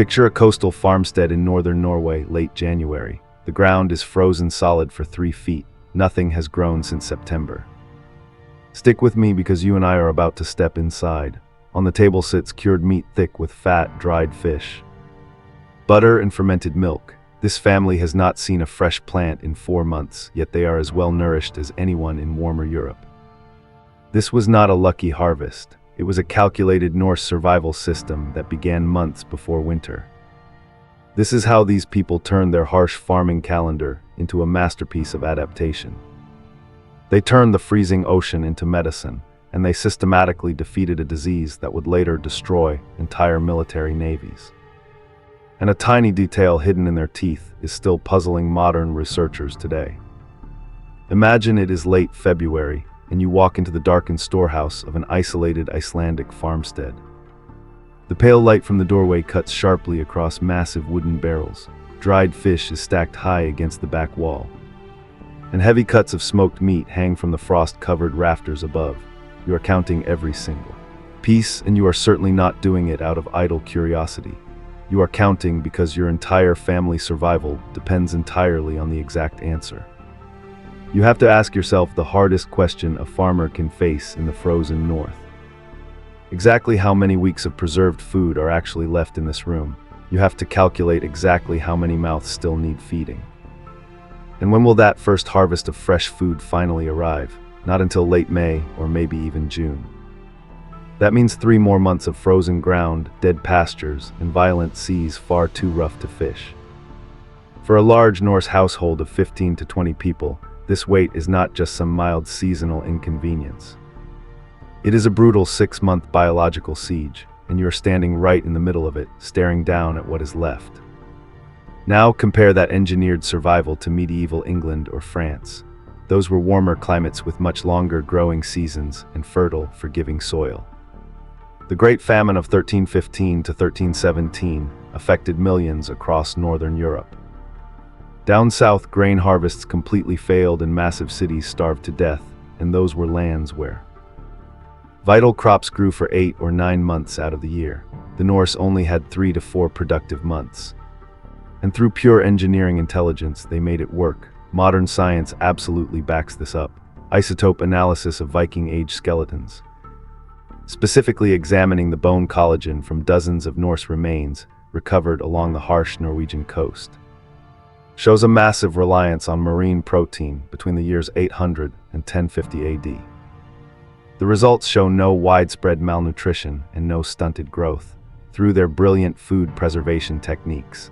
Picture a coastal farmstead in northern Norway, late January. The ground is frozen solid for 3 feet. Nothing has grown since September. Stick with me because you and I are about to step inside. On the table sits cured meat thick with fat, dried fish. Butter and fermented milk. This family has not seen a fresh plant in 4 months, yet they are as well nourished as anyone in warmer Europe. This was not a lucky harvest. It was a calculated Norse survival system that began months before winter. This is how these people turned their harsh farming calendar into a masterpiece of adaptation. They turned the freezing ocean into medicine, and they systematically defeated a disease that would later destroy entire military navies. And a tiny detail hidden in their teeth is still puzzling modern researchers today. Imagine it is late February, and you walk into the darkened storehouse of an isolated Icelandic farmstead. The pale light from the doorway cuts sharply across massive wooden barrels. Dried fish is stacked high against the back wall, and heavy cuts of smoked meat hang from the frost-covered rafters above. You are counting every single piece, and you are certainly not doing it out of idle curiosity. You are counting because your entire family's survival depends entirely on the exact answer. You have to ask yourself the hardest question a farmer can face in the frozen north. Exactly how many weeks of preserved food are actually left in this room? You have to calculate exactly how many mouths still need feeding. And when will that first harvest of fresh food finally arrive? Not until late May or maybe even June. That means 3 more months of frozen ground, dead pastures, and violent seas far too rough to fish. For a large Norse household of 15 to 20 people, this wait is not just some mild seasonal inconvenience. It is a brutal 6-month biological siege, and you are standing right in the middle of it, staring down at what is left. Now compare that engineered survival to medieval England or France. Those were warmer climates with much longer growing seasons and fertile, forgiving soil. The Great Famine of 1315 to 1317 affected millions across northern Europe. Down south, grain harvests completely failed and massive cities starved to death, and those were lands where vital crops grew for 8 or 9 months out of the year. The Norse only had 3 to 4 productive months. And through pure engineering intelligence, they made it work. Modern science absolutely backs this up. Isotope analysis of Viking Age skeletons, specifically examining the bone collagen from dozens of Norse remains recovered along the harsh Norwegian coast, shows a massive reliance on marine protein between the years 800 and 1050 AD. The results show no widespread malnutrition and no stunted growth through their brilliant food preservation techniques.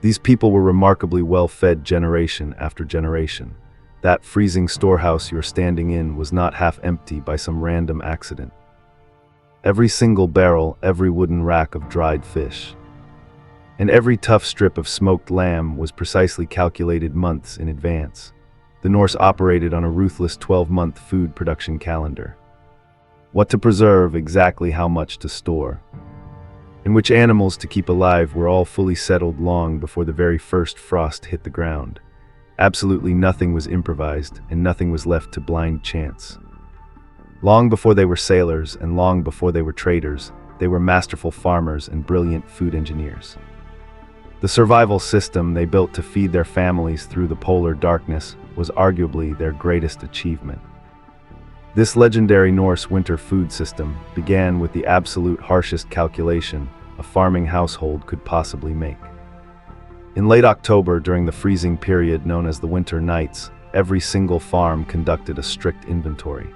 These people were remarkably well-fed generation after generation. That freezing storehouse you're standing in was not half empty by some random accident. Every single barrel, every wooden rack of dried fish, and every tough strip of smoked lamb was precisely calculated months in advance. The Norse operated on a ruthless 12-month food production calendar. What to preserve, exactly how much to store, and which animals to keep alive were all fully settled long before the very first frost hit the ground. Absolutely nothing was improvised, and nothing was left to blind chance. Long before they were sailors, and long before they were traders, they were masterful farmers and brilliant food engineers. The survival system they built to feed their families through the polar darkness was arguably their greatest achievement. This legendary Norse winter food system began with the absolute harshest calculation a farming household could possibly make. In late October, during the freezing period known as the winter nights, every single farm conducted a strict inventory.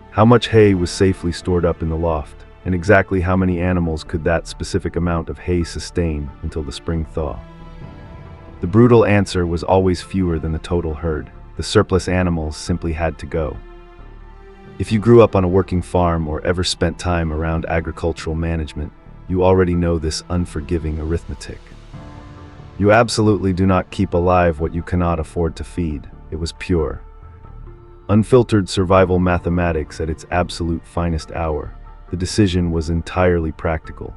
How much hay was safely stored up in the loft, and exactly how many animals could that specific amount of hay sustain until the spring thaw? The brutal answer was always fewer than the total herd. The surplus animals simply had to go. If you grew up on a working farm or ever spent time around agricultural management, you already know this unforgiving arithmetic. You absolutely do not keep alive what you cannot afford to feed. It was pure, unfiltered survival mathematics at its absolute finest hour. The decision was entirely practical,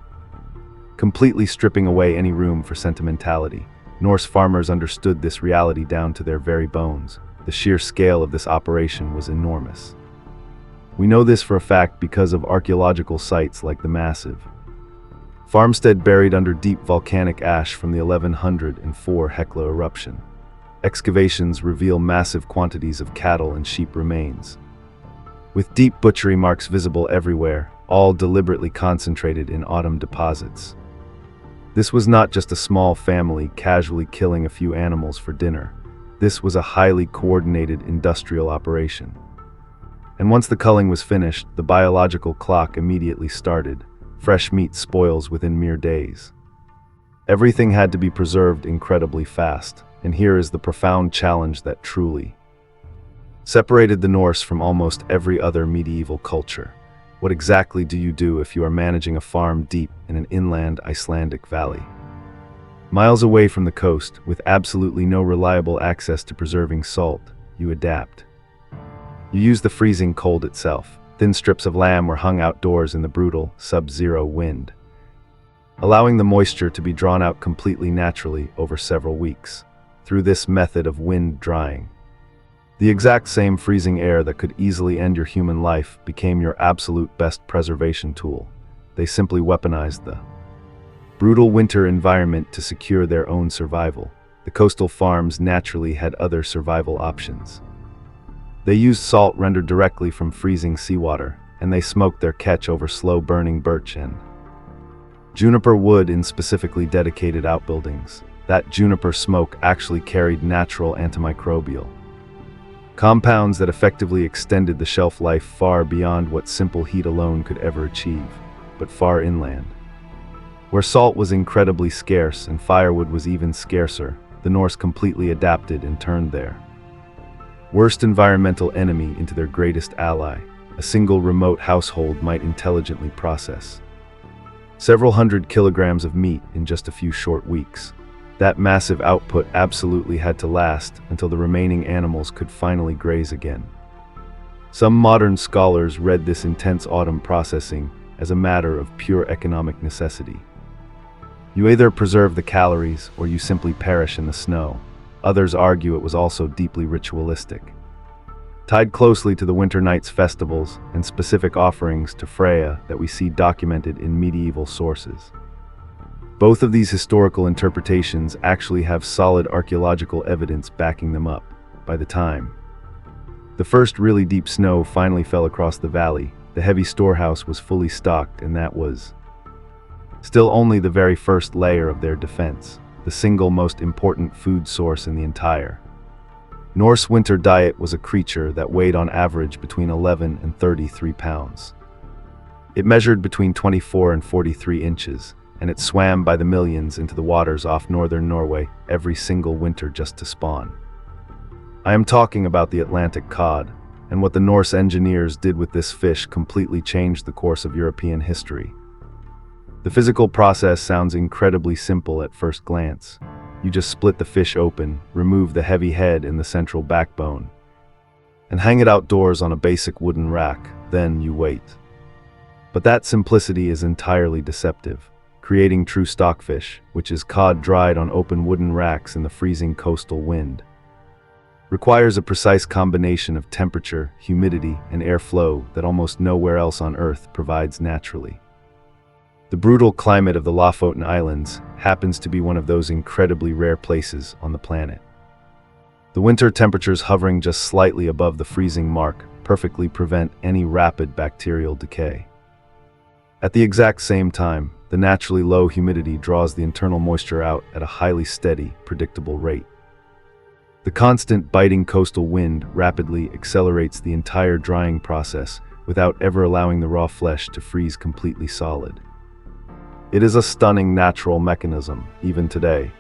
completely stripping away any room for sentimentality. Norse farmers understood this reality down to their very bones. The sheer scale of this operation was enormous. We know this for a fact because of archaeological sites like the massive Farmstead buried under deep volcanic ash from the 1104 Hekla eruption. Excavations reveal massive quantities of cattle and sheep remains, with deep butchery marks visible everywhere, all deliberately concentrated in autumn deposits. This was not just a small family casually killing a few animals for dinner. This was a highly coordinated industrial operation. And once the culling was finished, the biological clock immediately started. Fresh meat spoils within mere days. Everything had to be preserved incredibly fast, and here is the profound challenge that truly separated the Norse from almost every other medieval culture. What exactly do you do if you are managing a farm deep in an inland Icelandic valley? Miles away from the coast, with absolutely no reliable access to preserving salt, you adapt. You use the freezing cold itself. Thin strips of lamb were hung outdoors in the brutal, sub-zero wind, allowing the moisture to be drawn out completely naturally over several weeks. Through this method of wind drying, the exact same freezing air that could easily end your human life became your absolute best preservation tool. They simply weaponized the brutal winter environment to secure their own survival. The coastal farms naturally had other survival options. They used salt rendered directly from freezing seawater, and they smoked their catch over slow-burning birch and juniper wood in specifically dedicated outbuildings. That juniper smoke actually carried natural antimicrobial compounds that effectively extended the shelf life far beyond what simple heat alone could ever achieve. But far inland, where salt was incredibly scarce and firewood was even scarcer, the Norse completely adapted and turned their worst environmental enemy into their greatest ally. A single remote household might intelligently process several hundred kilograms of meat in just a few short weeks. That massive output absolutely had to last until the remaining animals could finally graze again. Some modern scholars read this intense autumn processing as a matter of pure economic necessity. You either preserve the calories or you simply perish in the snow. Others argue it was also deeply ritualistic, tied closely to the winter nights festivals and specific offerings to Freya that we see documented in medieval sources. Both of these historical interpretations actually have solid archaeological evidence backing them up. By the time the first really deep snow finally fell across the valley, the heavy storehouse was fully stocked, and that was still only the very first layer of their defense, the single most important food source in the entire Norse winter diet was a creature that weighed on average between 11 and 33 pounds. It measured between 24 and 43 inches, and it swam by the millions into the waters off northern Norway every single winter just to spawn. I am talking about the Atlantic cod, and what the Norse engineers did with this fish completely changed the course of European history. The physical process sounds incredibly simple at first glance. You just split the fish open, remove the heavy head and the central backbone, and hang it outdoors on a basic wooden rack. Then you wait. But that simplicity is entirely deceptive. Creating true stockfish, which is cod dried on open wooden racks in the freezing coastal wind, requires a precise combination of temperature, humidity, and airflow that almost nowhere else on Earth provides naturally. The brutal climate of the Lofoten Islands happens to be one of those incredibly rare places on the planet. The winter temperatures hovering just slightly above the freezing mark perfectly prevent any rapid bacterial decay. At the exact same time, the naturally low humidity draws the internal moisture out at a highly steady, predictable rate. The constant biting coastal wind rapidly accelerates the entire drying process without ever allowing the raw flesh to freeze completely solid. It is a stunning natural mechanism, even today.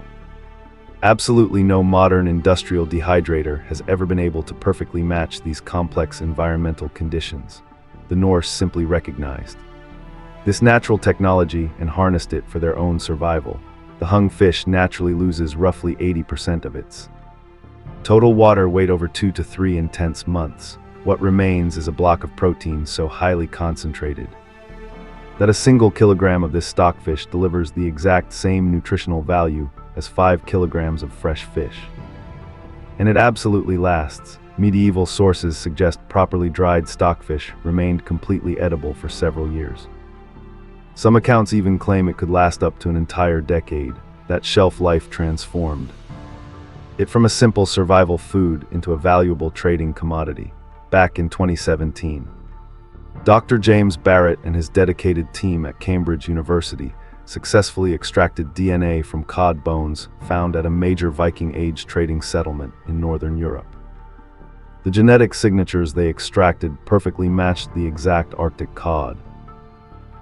Absolutely no modern industrial dehydrator has ever been able to perfectly match these complex environmental conditions. The Norse simply recognized this natural technology and harnessed it for their own survival. The hung fish naturally loses roughly 80% of its total water weight over 2 to 3 intense months. What remains is a block of protein so highly concentrated that a single kilogram of this stockfish delivers the exact same nutritional value as 5 kilograms of fresh fish. And it absolutely lasts. Medieval sources suggest properly dried stockfish remained completely edible for several years. Some accounts even claim it could last up to an entire decade. That shelf life transformed it from a simple survival food into a valuable trading commodity. Back in 2017, Dr. James Barrett and his dedicated team at Cambridge University successfully extracted DNA from cod bones found at a major Viking Age trading settlement in northern Europe. The genetic signatures they extracted perfectly matched the exact Arctic cod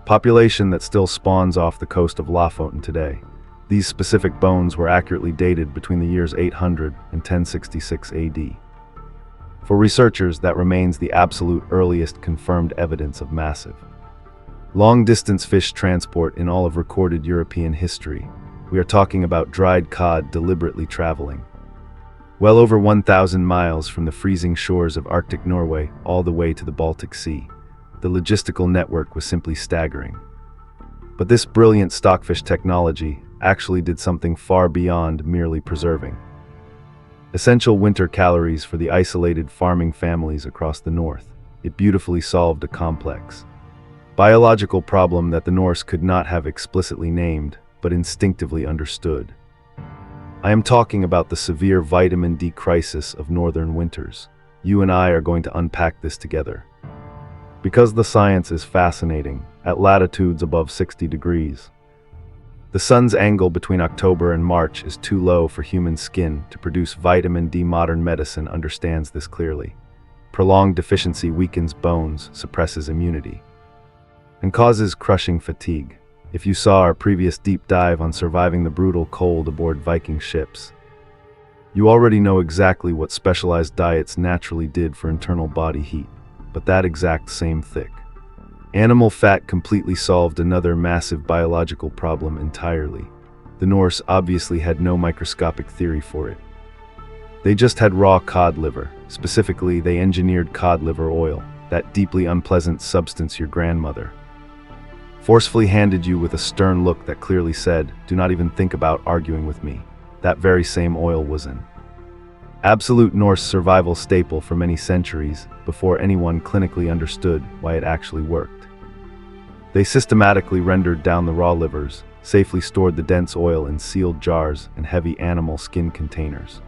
population that still spawns off the coast of Lofoten today. These specific bones were accurately dated between the years 800 and 1066 AD. For researchers, that remains the absolute earliest confirmed evidence of massive, long-distance fish transport in all of recorded European history. We are talking about dried cod deliberately traveling well over 1,000 miles from the freezing shores of Arctic Norway all the way to the Baltic Sea. The logistical network was simply staggering. But this brilliant stockfish technology actually did something far beyond merely preserving essential winter calories for the isolated farming families across the north. It beautifully solved a complex biological problem that the Norse could not have explicitly named, but instinctively understood. I am talking about the severe vitamin D crisis of northern winters. You and I are going to unpack this together. Because the science is fascinating, at latitudes above 60 degrees, the sun's angle between October and March is too low for human skin to produce vitamin D. Modern medicine understands this clearly. Prolonged deficiency weakens bones, suppresses immunity, and causes crushing fatigue. If you saw our previous deep dive on surviving the brutal cold aboard Viking ships, you already know exactly what specialized diets naturally did for internal body heat. But that exact same thick animal fat completely solved another massive biological problem entirely. The Norse obviously had no microscopic theory for it. They just had raw cod liver. Specifically, they engineered cod liver oil, that deeply unpleasant substance your grandmother forcefully handed you with a stern look that clearly said, "Do not even think about arguing with me." That very same oil was an absolute Norse survival staple for many centuries before anyone clinically understood why it actually worked. They systematically rendered down the raw livers, safely stored the dense oil in sealed jars and heavy animal skin containers,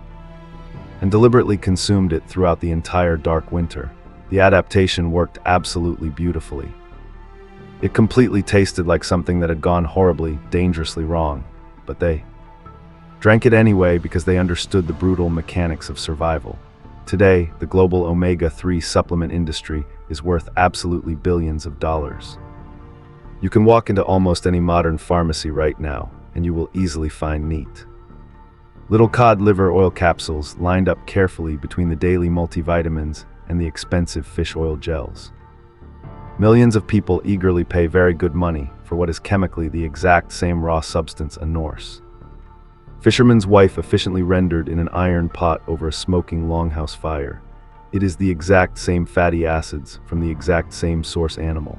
and deliberately consumed it throughout the entire dark winter. The adaptation worked absolutely beautifully. It completely tasted like something that had gone horribly, dangerously wrong, but they drank it anyway because they understood the brutal mechanics of survival. Today, the global omega-3 supplement industry is worth absolutely billions of dollars. You can walk into almost any modern pharmacy right now, and you will easily find neat little cod liver oil capsules lined up carefully between the daily multivitamins and the expensive fish oil gels. Millions of people eagerly pay very good money for what is chemically the exact same raw substance a Norse fisherman's wife efficiently rendered in an iron pot over a smoking longhouse fire. It is the exact same fatty acids from the exact same source animal.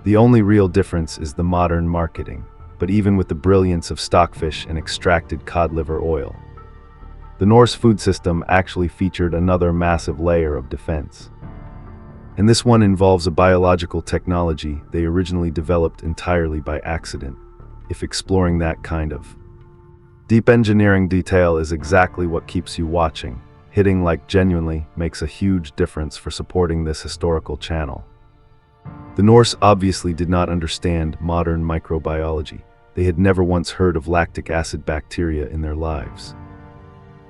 The only real difference is the modern marketing. But even with the brilliance of stockfish and extracted cod liver oil, the Norse food system actually featured another massive layer of defense. And this one involves a biological technology they originally developed entirely by accident. If exploring that kind of deep engineering detail is exactly what keeps you watching, hitting like genuinely makes a huge difference for supporting this historical channel. The Norse obviously did not understand modern microbiology. They had never once heard of lactic acid bacteria in their lives.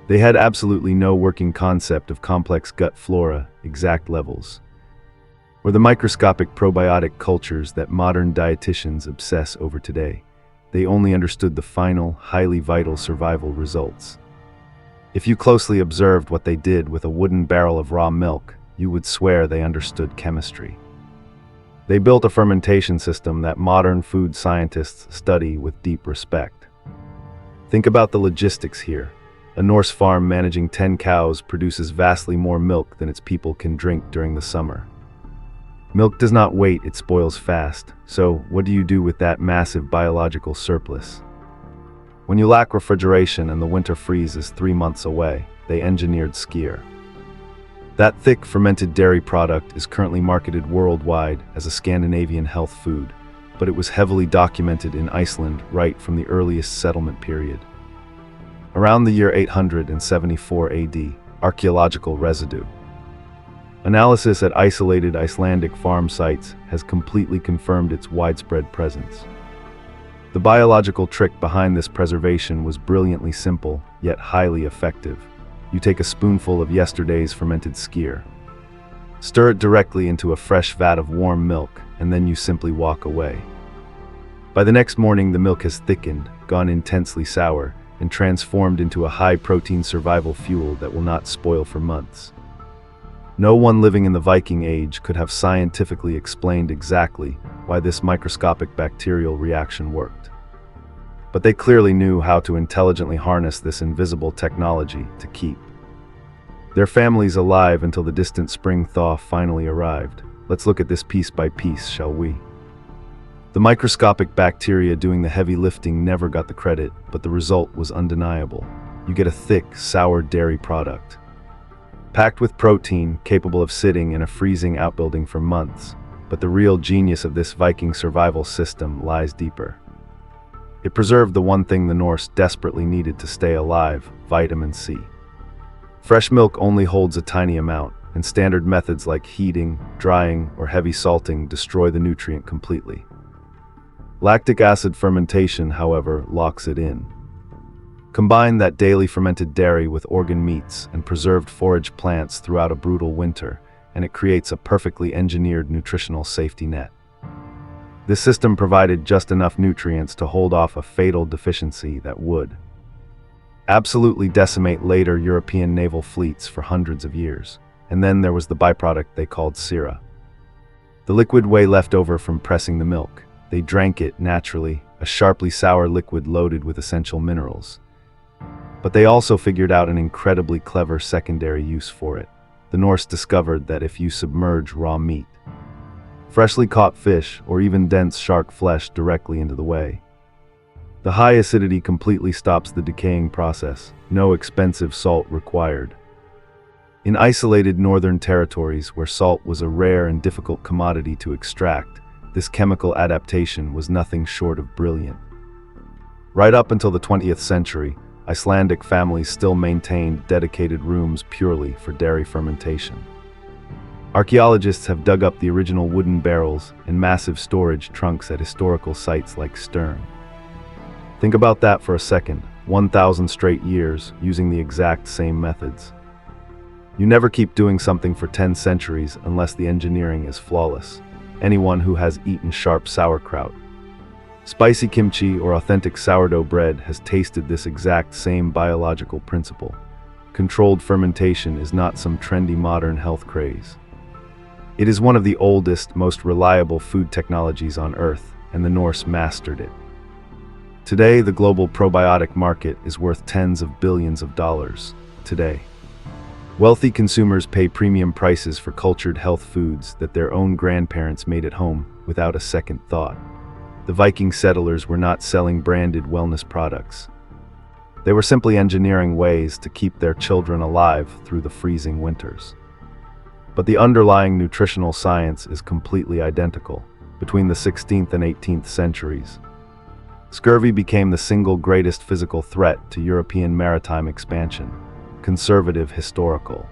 They had absolutely no working concept of complex gut flora, exact levels, or the microscopic probiotic cultures that modern dietitians obsess over today. They only understood the final, highly vital survival results. If you closely observed what they did with a wooden barrel of raw milk, you would swear they understood chemistry. They built a fermentation system that modern food scientists study with deep respect. Think about the logistics here. A Norse farm managing 10 cows produces vastly more milk than its people can drink during the summer. Milk does not wait, it spoils fast. So, what do you do with that massive biological surplus? When you lack refrigeration and the winter freeze is 3 months away, they engineered skyr. That thick fermented dairy product is currently marketed worldwide as a Scandinavian health food. but it was heavily documented in Iceland right from the earliest settlement period. Around the year 874 AD, archaeological residue. Analysis at isolated Icelandic farm sites has completely confirmed its widespread presence. The biological trick behind this preservation was brilliantly simple, yet highly effective. You take a spoonful of yesterday's fermented skyr, stir it directly into a fresh vat of warm milk, and then you simply walk away. By the next morning, the milk has thickened, gone intensely sour, and transformed into a high-protein survival fuel that will not spoil for months. No one living in the Viking Age could have scientifically explained exactly why this microscopic bacterial reaction worked. But they clearly knew how to intelligently harness this invisible technology to keep their families alive until the distant spring thaw finally arrived. Let's look at this piece by piece, shall we? The microscopic bacteria doing the heavy lifting never got the credit, but the result was undeniable. You get a thick, sour dairy product, packed with protein, capable of sitting in a freezing outbuilding for months. But the real genius of this Viking survival system lies deeper. It preserved the one thing the Norse desperately needed to stay alive: vitamin C. Fresh milk only holds a tiny amount, and standard methods like heating, drying, or heavy salting destroy the nutrient completely. Lactic acid fermentation, however, locks it in. Combine that daily fermented dairy with organ meats and preserved forage plants throughout a brutal winter, and it creates a perfectly engineered nutritional safety net. This system provided just enough nutrients to hold off a fatal deficiency that would absolutely decimate later European naval fleets for hundreds of years. And then there was the byproduct they called syra, the liquid whey left over from pressing the milk. They drank it naturally, a sharply sour liquid loaded with essential minerals. But they also figured out an incredibly clever secondary use for it. The Norse discovered that if you submerge raw meat, freshly caught fish, or even dense shark flesh directly into the whey, the high acidity completely stops the decaying process. No expensive salt required. In isolated northern territories where salt was a rare and difficult commodity to extract, this chemical adaptation was nothing short of brilliant. Right up until the 20th century, Icelandic families still maintained dedicated rooms purely for dairy fermentation. Archaeologists have dug up the original wooden barrels and massive storage trunks at historical sites like Sturm. Think about that for a second, 1,000 straight years using the exact same methods. You never keep doing something for 10 centuries unless the engineering is flawless. Anyone who has eaten sharp sauerkraut, spicy kimchi, or authentic sourdough bread has tasted this exact same biological principle. Controlled fermentation is not some trendy modern health craze. It is one of the oldest, most reliable food technologies on Earth, and the Norse mastered it. Today, the global probiotic market is worth tens of billions of dollars. Today, wealthy consumers pay premium prices for cultured health foods that their own grandparents made at home without a second thought. The Viking settlers were not selling branded wellness products. They were simply engineering ways to keep their children alive through the freezing winters. But the underlying nutritional science is completely identical. Between the 16th and 18th centuries, scurvy became the single greatest physical threat to European maritime expansion. Conservative historical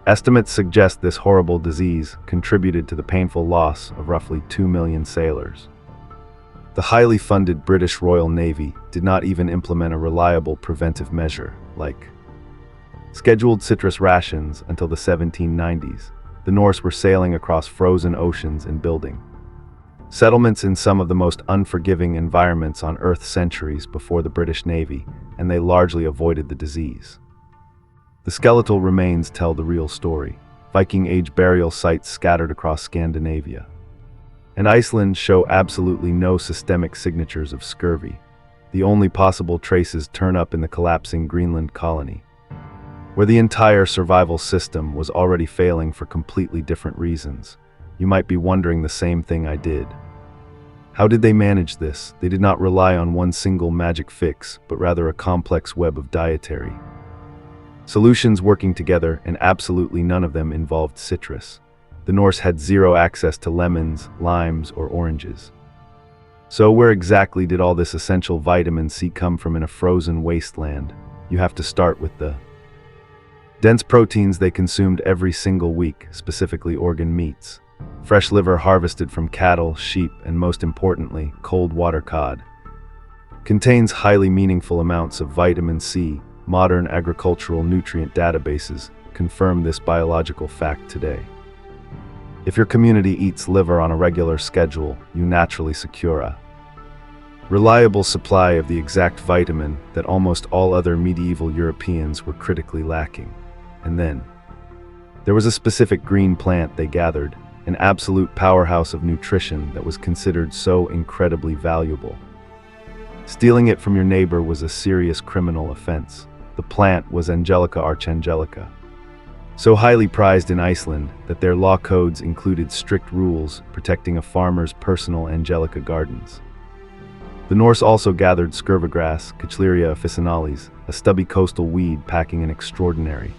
estimates suggest this horrible disease contributed to the painful loss of roughly 2 million sailors. The highly funded British Royal Navy did not even implement a reliable preventive measure, like scheduled citrus rations, until the 1790s. The Norse were sailing across frozen oceans and building settlements in some of the most unforgiving environments on Earth centuries before the British Navy, and they largely avoided the disease. The skeletal remains tell the real story. Viking Age burial sites scattered across Scandinavia and Iceland show absolutely no systemic signatures of scurvy. The only possible traces turn up in the collapsing Greenland colony, where the entire survival system was already failing for completely different reasons. You might be wondering the same thing I did. How did they manage this? They did not rely on one single magic fix, but rather a complex web of dietary solutions working together, and absolutely none of them involved citrus. The Norse had zero access to lemons, limes, or oranges. So where exactly did all this essential vitamin C come from in a frozen wasteland? You have to start with the dense proteins they consumed every single week, specifically organ meats. Fresh liver harvested from cattle, sheep, and most importantly, cold water cod. Contains highly meaningful amounts of vitamin C. Modern agricultural nutrient databases confirm this biological fact today. If your community eats liver on a regular schedule, you naturally secure a reliable supply of the exact vitamin that almost all other medieval Europeans were critically lacking. And then, there was a specific green plant they gathered, an absolute powerhouse of nutrition that was considered so incredibly valuable. Stealing it from your neighbor was a serious criminal offense. The plant was Angelica archangelica, so highly prized in Iceland that their law codes included strict rules protecting a farmer's personal angelica gardens. The Norse also gathered scurvygrass, Cattleya officinalis, a stubby coastal weed packing an extraordinary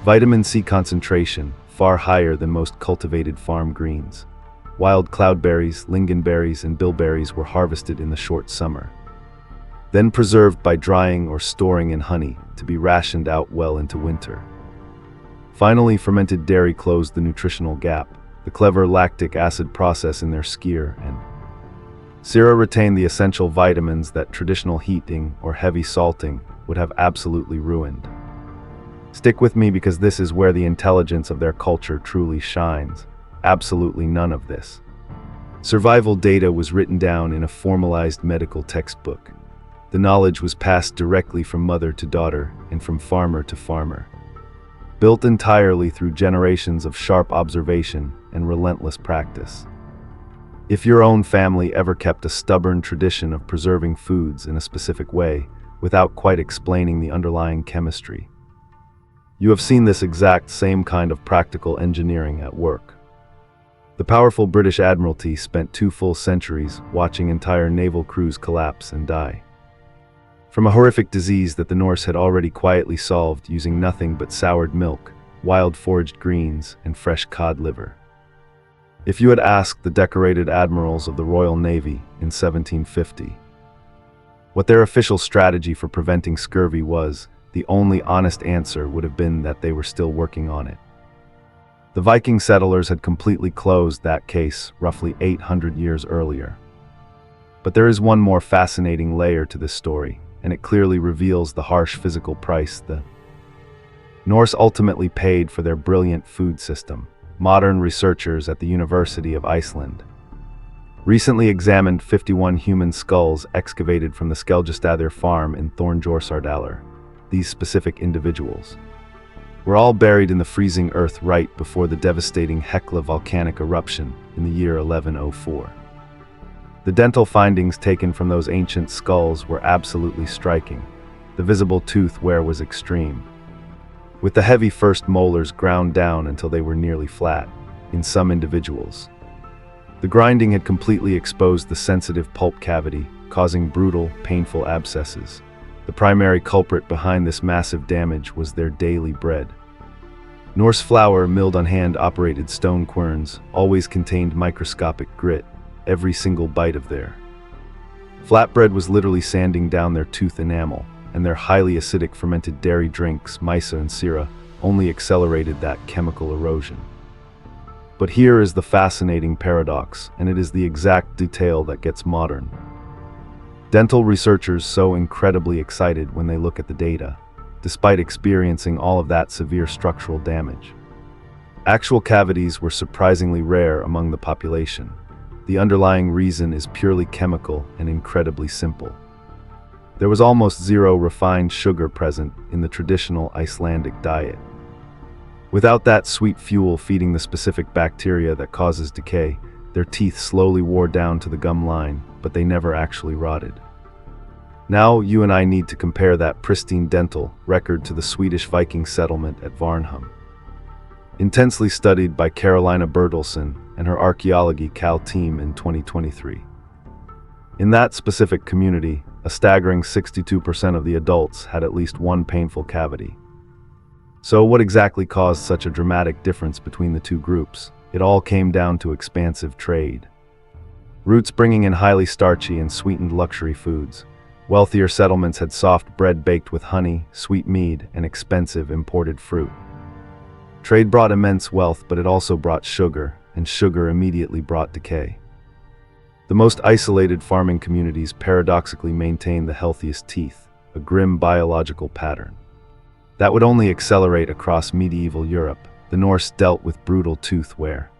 vitamin C concentration, far higher than most cultivated farm greens. Wild cloudberries, lingonberries, and bilberries were harvested in the short summer, then preserved by drying or storing in honey to be rationed out well into winter. Finally, fermented dairy closed the nutritional gap. The clever lactic acid process in their skyr and syra retained the essential vitamins that traditional heating or heavy salting would have absolutely ruined. Stick with me because this is where the intelligence of their culture truly shines. Absolutely none of this survival data was written down in a formalized medical textbook. The knowledge was passed directly from mother to daughter and from farmer to farmer, built entirely through generations of sharp observation and relentless practice. If your own family ever kept a stubborn tradition of preserving foods in a specific way without quite explaining the underlying chemistry, you have seen this exact same kind of practical engineering at work. The powerful British Admiralty spent 2 full centuries watching entire naval crews collapse and die from a horrific disease that the Norse had already quietly solved using nothing but soured milk, wild foraged greens, and fresh cod liver. If you had asked the decorated admirals of the Royal Navy in 1750 what their official strategy for preventing scurvy was, the only honest answer would have been that they were still working on it. The Viking settlers had completely closed that case roughly 800 years earlier. But there is one more fascinating layer to this story, and it clearly reveals the harsh physical price the Norse ultimately paid for their brilliant food system. Modern researchers at the University of Iceland recently examined 51 human skulls excavated from the Skeljastaðir farm in Thornjorsardalur. These specific individuals were all buried in the freezing earth right before the devastating Hekla volcanic eruption in the year 1104. The dental findings taken from those ancient skulls were absolutely striking. The visible tooth wear was extreme, with the heavy first molars ground down until they were nearly flat in some individuals. The grinding had completely exposed the sensitive pulp cavity, causing brutal, painful abscesses. The primary culprit behind this massive damage was their daily bread. Norse flour milled on hand-operated stone querns always contained microscopic grit, every single bite of their flatbread was literally sanding down their tooth enamel, and their highly acidic fermented dairy drinks, mysa and syra, only accelerated that chemical erosion. But here is the fascinating paradox, and it is the exact detail that gets modern dental researchers so incredibly excited when they look at the data, despite experiencing all of that severe structural damage. Actual cavities were surprisingly rare among the population. The underlying reason is purely chemical and incredibly simple. There was almost zero refined sugar present in the traditional Icelandic diet. Without that sweet fuel feeding the specific bacteria that causes decay, their teeth slowly wore down to the gum line, but they never actually rotted. Now you and I need to compare that pristine dental record to the Swedish Viking settlement at Varnhem. Intensely studied by Carolina Bertelsen and her archaeology Cal team in 2023. In that specific community, a staggering 62% of the adults had at least one painful cavity. So what exactly caused such a dramatic difference between the two groups? It all came down to expansive trade. roots bringing in highly starchy and sweetened luxury foods. Wealthier settlements had soft bread baked with honey, sweet mead, and expensive imported fruit. Trade brought immense wealth, but it also brought sugar, and sugar immediately brought decay. The most isolated farming communities paradoxically maintained the healthiest teeth, a grim biological pattern. That would only accelerate across medieval Europe. The Norse dealt with brutal tooth wear,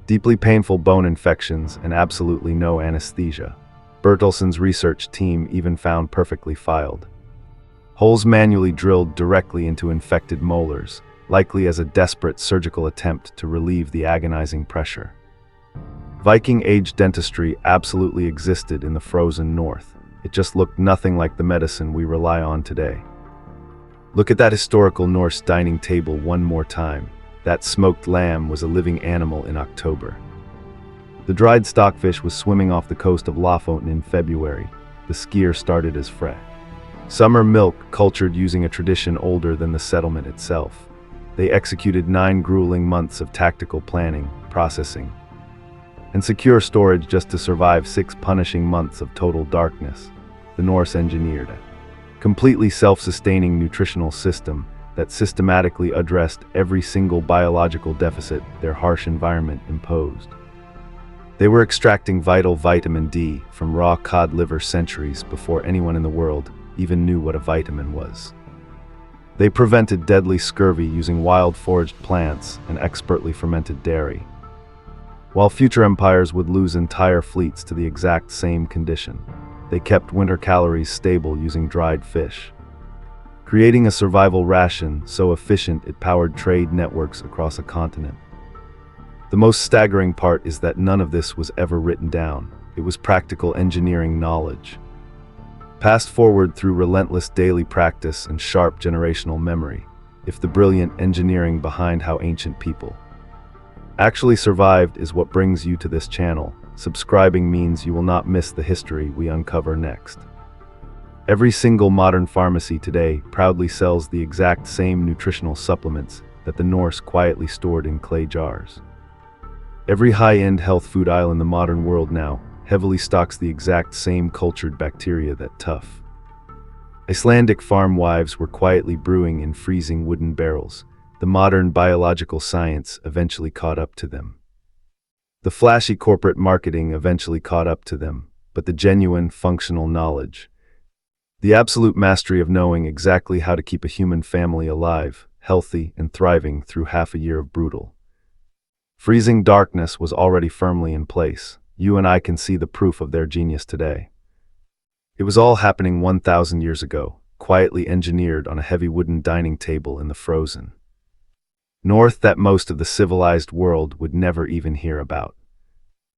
deeply painful bone infections, and absolutely no anesthesia. Bertelson's research team even found perfectly filed holes manually drilled directly into infected molars, likely as a desperate surgical attempt to relieve the agonizing pressure. Viking-age dentistry absolutely existed in the frozen north. It just looked nothing like the medicine we rely on today. Look at that historical Norse dining table one more time. That smoked lamb was a living animal in October. The dried stockfish was swimming off the coast of Lofoten in February. The skyr started as fresh summer milk, cultured using a tradition older than the settlement itself. They executed 9 grueling months of tactical planning, processing, and secure storage just to survive 6 punishing months of total darkness. The Norse engineered a completely self-sustaining nutritional system that systematically addressed every single biological deficit their harsh environment imposed. They were extracting vital vitamin D from raw cod liver centuries before anyone in the world even knew what a vitamin was. They prevented deadly scurvy using wild foraged plants and expertly fermented dairy, while future empires would lose entire fleets to the exact same condition. They kept winter calories stable using dried fish, creating a survival ration so efficient it powered trade networks across a continent. The most staggering part is that none of this was ever written down. It was practical engineering knowledge, passed forward through relentless daily practice and sharp generational memory. If the brilliant engineering behind how ancient people actually survived is what brings you to this channel, subscribing means you will not miss the history we uncover next. Every single modern pharmacy today proudly sells the exact same nutritional supplements that the Norse quietly stored in clay jars. Every high-end health food aisle in the modern world now heavily stocks the exact same cultured bacteria that tough Icelandic farm wives were quietly brewing in freezing wooden barrels. The modern biological science eventually caught up to them. The flashy corporate marketing eventually caught up to them, but the genuine functional knowledge, the absolute mastery of knowing exactly how to keep a human family alive, healthy, and thriving through half a year of brutal freezing darkness was already firmly in place. You and I can see the proof of their genius today. It was all happening 1,000 years ago, quietly engineered on a heavy wooden dining table in the frozen north that most of the civilized world would never even hear about.